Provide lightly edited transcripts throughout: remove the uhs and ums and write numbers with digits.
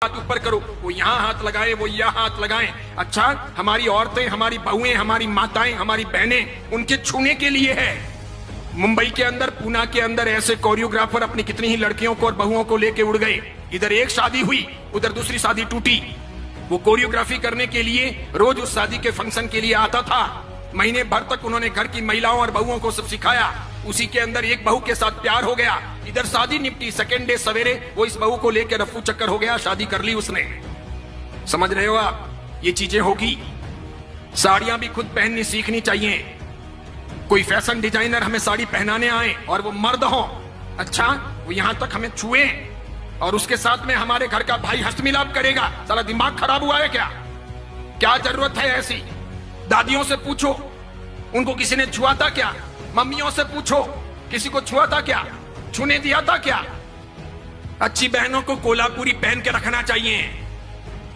हाथ ऊपर करो, वो यहाँ हाथ लगाए, वो यहाँ हाथ लगाएं। अच्छा, हमारी औरतें, हमारी बहुएं, हमारी माताएं, हमारी बहनें, उनके छूने के लिए है। मुंबई के अंदर, पूना के अंदर ऐसे कोरियोग्राफर अपनी कितनी ही लड़कियों को और बहुओं को लेके उड़ गए। इधर एक शादी हुई, उधर दूसरी शादी टूटी। वो कोरियोग्राफी करने के लिए रोज उस शादी के फंक्शन के लिए आता था। महीने भर तक उन्होंने घर की महिलाओं और बहुओं को सब सिखाया। उसी के अंदर एक बहू के साथ प्यार हो गया। इधर शादी निपटी, सेकेंड डे सवेरे वो इस बहू को लेकर रफू चक्कर हो गया, शादी कर ली उसने। समझ रहे हो आप? ये चीजें होगी। साड़ियां भी खुद पहननी सीखनी चाहिए। कोई फैशन डिजाइनर हमें साड़ी पहनाने आए और वो मर्द हो, अच्छा, वो यहां तक हमें छुए और उसके साथ में हमारे घर का भाई हस्तमिलाप करेगा। सारा दिमाग खराब हुआ है क्या? क्या जरूरत है ऐसी? दादियों से पूछो, उनको किसी ने छुआ था क्या? मम्मियों से पूछो, किसी को छुआ था क्या? छूने दिया था क्या? अच्छी बहनों को कोल्हापुरी पहन के रखना चाहिए,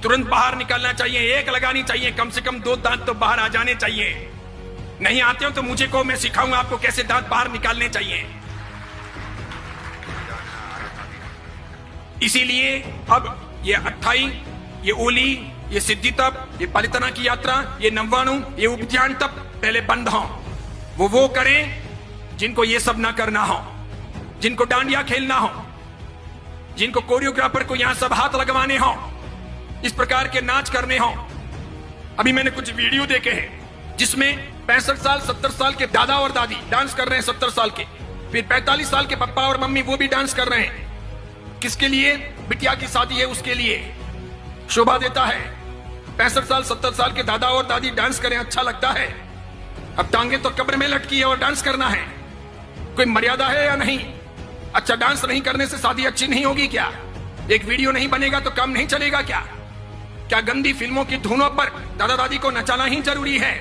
तुरंत बाहर निकलना चाहिए, एक लगानी चाहिए, कम से कम 2 दांत तो बाहर आ जाने चाहिए। नहीं आते हो तो मुझे को, मैं सिखाऊंगा आपको कैसे दांत बाहर निकालने चाहिए। इसीलिए अब ये अट्ठाई, ये ओली, ये सिद्धि तप, ये पालितना की यात्रा, ये नव्वाणु, ये उपध्यान तप पहले बंद हो। वो करें जिनको ये सब ना करना हो, जिनको डांडिया खेलना हो, जिनको कोरियोग्राफर को यहां सब हाथ लगवाने हो, इस प्रकार के नाच करने हो। अभी मैंने कुछ वीडियो देखे हैं जिसमें 65 साल 70 साल के दादा और दादी डांस कर रहे हैं, 70 साल के, फिर 45 साल के पापा और मम्मी वो भी डांस कर रहे हैं। किसके लिए? बिटिया की शादी है उसके लिए। शोभा देता है। 65 साल 70 साल के दादा और दादी डांस करें, अच्छा लगता है। अब टांगे तो कब्र में लटकी है और डांस करना है। कोई मर्यादा है या नहीं? अच्छा, डांस नहीं करने से शादी अच्छी नहीं होगी क्या? एक वीडियो नहीं बनेगा तो काम नहीं चलेगा क्या? क्या गंदी फिल्मों की धुनों पर दादा दादी को नचाना ही जरूरी है?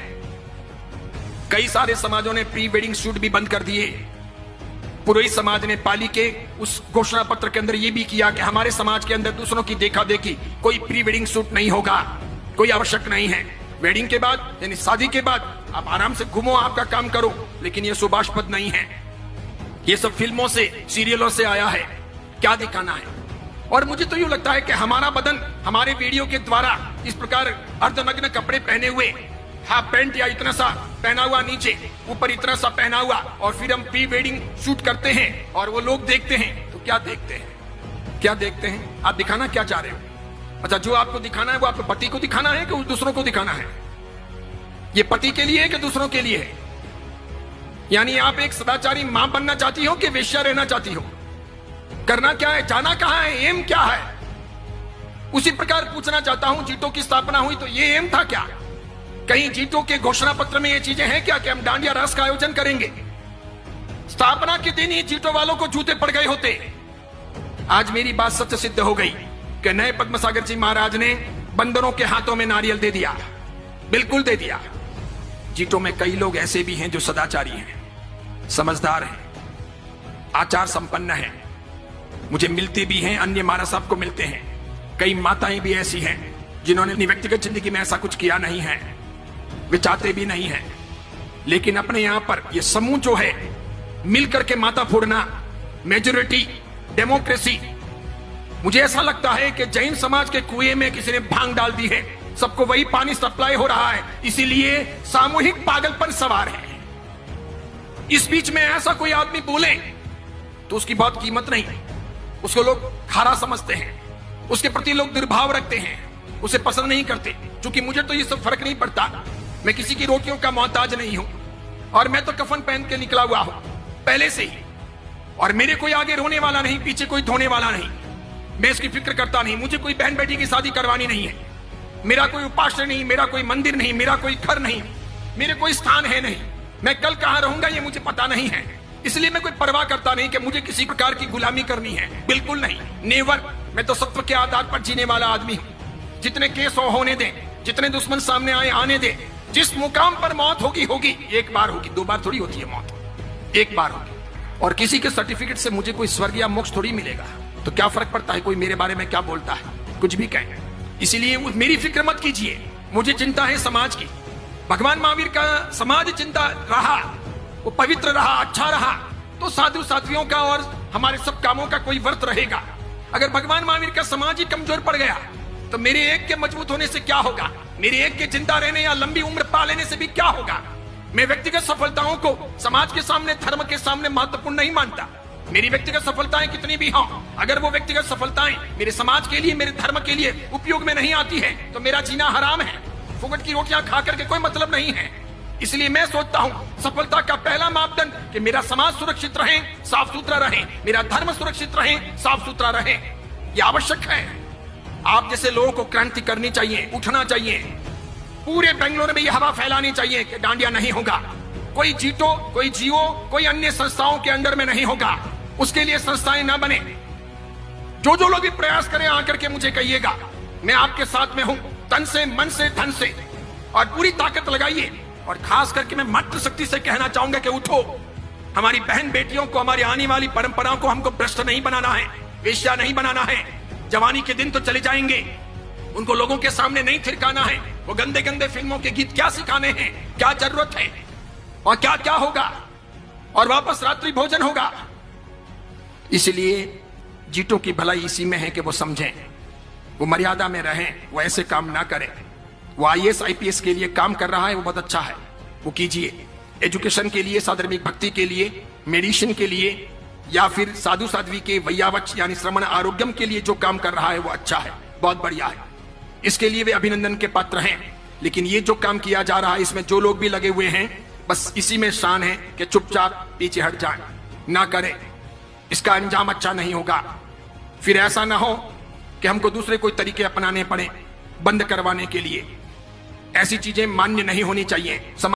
कई सारे समाजों ने प्री वेडिंग शूट भी बंद कर दिए। पुरोहित समाज ने पाली के उस घोषणा पत्र के अंदर यह भी किया कि हमारे समाज के अंदर दूसरों की देखा देखी कोई प्री वेडिंग शूट नहीं होगा, कोई आवश्यक नहीं है। वेडिंग के बाद यानी शादी के बाद आप आराम से घूमो, आपका काम करो, लेकिन यह सुभाषपद नहीं है। ये सब फिल्मों से, सीरियलों से आया है। क्या दिखाना है? और मुझे तो यूं लगता है कि हमारा बदन हमारे वीडियो के द्वारा इस प्रकार अर्धनग्न कपड़े पहने हुए, हाफ पैंट या इतना सा पहना हुआ नीचे, ऊपर इतना सा पहना हुआ, और फिर हम प्री वेडिंग शूट करते हैं और वो लोग देखते हैं तो क्या देखते हैं? क्या देखते हैं? आप दिखाना क्या चाह रहे हो? अच्छा, जो आपको दिखाना है वो आपके पति को दिखाना है कि दूसरों को दिखाना है? ये पति के लिए है कि दूसरों के लिए है? यानी आप एक सदाचारी मां बनना चाहती हो कि वेश्या रहना चाहती हो? करना क्या है? जाना कहां है? एम क्या है? उसी प्रकार पूछना चाहता हूं, जीटो की स्थापना हुई तो ये एम था क्या? कहीं जीटो के घोषणा पत्र में ये चीजें हैं क्या कि हम डांडिया रास का आयोजन करेंगे? स्थापना के दिन ही जीटो वालों को जूते पड़ गए होते। आज मेरी बात सत्य सिद्ध हो गई कि नए पद्मसागर जी महाराज ने बंदरों के हाथों में नारियल दे दिया, बिल्कुल दे दिया। जीटो में कई लोग ऐसे भी हैं जो सदाचारी हैं, समझदार हैं, आचार संपन्न हैं, मुझे मिलते भी हैं, अन्य महाराज साहब को मिलते हैं। कई माताएं भी ऐसी हैं जिन्होंने अपनी व्यक्तिगत जिंदगी में ऐसा कुछ किया नहीं है, वे चाहते भी नहीं है, लेकिन अपने यहां पर यह समूह जो है मिलकर के माता फोड़ना, मेजोरिटी डेमोक्रेसी, मुझे ऐसा लगता है कि जैन समाज के कुएं में किसी ने भांग डाल दी है, सबको वही पानी सप्लाई हो रहा है, इसीलिए सामूहिक पागलपन सवार है। इस बीच में ऐसा कोई आदमी बोले तो उसकी बहुत कीमत नहीं, उसको लोग खारा समझते हैं, उसके प्रति लोग दुर्भाव रखते हैं, उसे पसंद नहीं करते। क्योंकि मुझे तो ये सब फर्क नहीं पड़ता, मैं किसी की रोटियों का मोहताज नहीं हूं, और मैं तो कफन पहन के निकला हुआ हूं पहले से ही, और मेरे कोई आगे रोने वाला नहीं, पीछे कोई धोने वाला नहीं, मैं इसकी फिक्र करता नहीं। मुझे कोई बहन बेटी की शादी करवानी नहीं है, मेरा कोई उपास्य नहीं, मेरा कोई मंदिर नहीं, मेरा कोई घर नहीं, मेरे कोई स्थान है नहीं, मैं कल कहां रहूंगा ये मुझे पता नहीं है, इसलिए मैं कोई परवाह करता नहीं कि मुझे किसी प्रकार की गुलामी करनी है, बिल्कुल नहीं, नेवर। मैं तो सत्व के आधार पर जीने वाला आदमी हूं। जितने केस होने दें, जितने दुश्मन सामने आए आने दें, जिस मुकाम पर मौत होगी होगी, एक बार होगी, 2 बार थोड़ी होती है मौत, एक बार होगी। और किसी के सर्टिफिकेट से मुझे कोई स्वर्ग या मोक्ष थोड़ी मिलेगा, तो क्या फर्क पड़ता है कोई मेरे बारे में क्या बोलता है, कुछ भी कहे। इसीलिए मेरी फिक्र मत कीजिए, मुझे चिंता है समाज की। भगवान महावीर का समाज चिंता रहा, वो पवित्र रहा, अच्छा रहा, तो साधु साध्वियों का और हमारे सब कामों का कोई वर्त रहेगा। अगर भगवान महावीर का समाज ही कमजोर पड़ गया तो मेरे एक के मजबूत होने से क्या होगा, मेरे एक के जिंदा रहने या लंबी उम्र पा लेने से भी क्या होगा। मैं व्यक्तिगत सफलताओं को समाज के सामने, धर्म के सामने महत्वपूर्ण नहीं मानता। मेरी व्यक्तिगत सफलताएं कितनी भी हों, अगर वो व्यक्तिगत सफलताएं मेरे समाज के लिए, मेरे धर्म के लिए उपयोग में नहीं आती है तो मेरा जीना हराम है। फुकट की रोटियां खा करके कोई मतलब नहीं है। इसलिए मैं सोचता हूं सफलता का पहला मापदंड कि मेरा समाज सुरक्षित रहे, साफ सुथरा रहे, मेरा धर्म सुरक्षित रहे, साफ सुथरा रहे। यह आवश्यक है। आप जैसे लोगों को क्रांति करनी चाहिए, उठना चाहिए। पूरे बेंगलुरु में यह हवा फैलानी चाहिए कि डांडिया नहीं होगा, कोई जीतो, कोई जियो, कोई अन्य संस्थाओं के अंडर में नहीं होगा। उसके लिए संस्थाएं ना बने। जो लोग भी प्रयास करें आकर के मुझे कहिएगा, मैं आपके साथ में हूं, तन से, मन से, धन से, और पूरी ताकत लगाइए। और खास करके मैं मातृ शक्ति से कहना चाहूंगा कि उठो। हमारी बहन बेटियों को, हमारी आने वाली परंपराओं को हमको भ्रष्ट नहीं बनाना है, वेश्या नहीं बनाना है। जवानी के दिन तो चले जाएंगे, उनको लोगों के सामने नहीं थिरकाना है। वो गंदे गंदे फिल्मों के गीत क्या सिखाने हैं, क्या जरूरत है, और क्या क्या होगा, और वापस रात्रि भोजन होगा। इसलिए जीतों की भलाई इसी में है कि वो समझें, वो मर्यादा में रहें, वो ऐसे काम ना करें। वो IAS IPS के लिए काम कर रहा है, वो बहुत अच्छा है, वो कीजिए। एजुकेशन के लिए, साधर्मिक भक्ति के लिए, मेडिसिन के लिए, या फिर साधु साध्वी के वैयावच यानी श्रवण आरोग्यम के लिए जो काम कर रहा है वो अच्छा है, बहुत बढ़िया है। इसके लिए वे अभिनंदन के पात्र हैं। लेकिन ये जो काम किया जा रहा है, इसमें जो लोग भी लगे हुए हैं, बस इसी में शान है कि चुपचाप पीछे हट जाएं, ना करें। इसका अंजाम अच्छा नहीं होगा। फिर ऐसा ना हो कि हमको दूसरे कोई तरीके अपनाने पड़े बंद करवाने के लिए। ऐसी चीजें मान्य नहीं होनी चाहिए।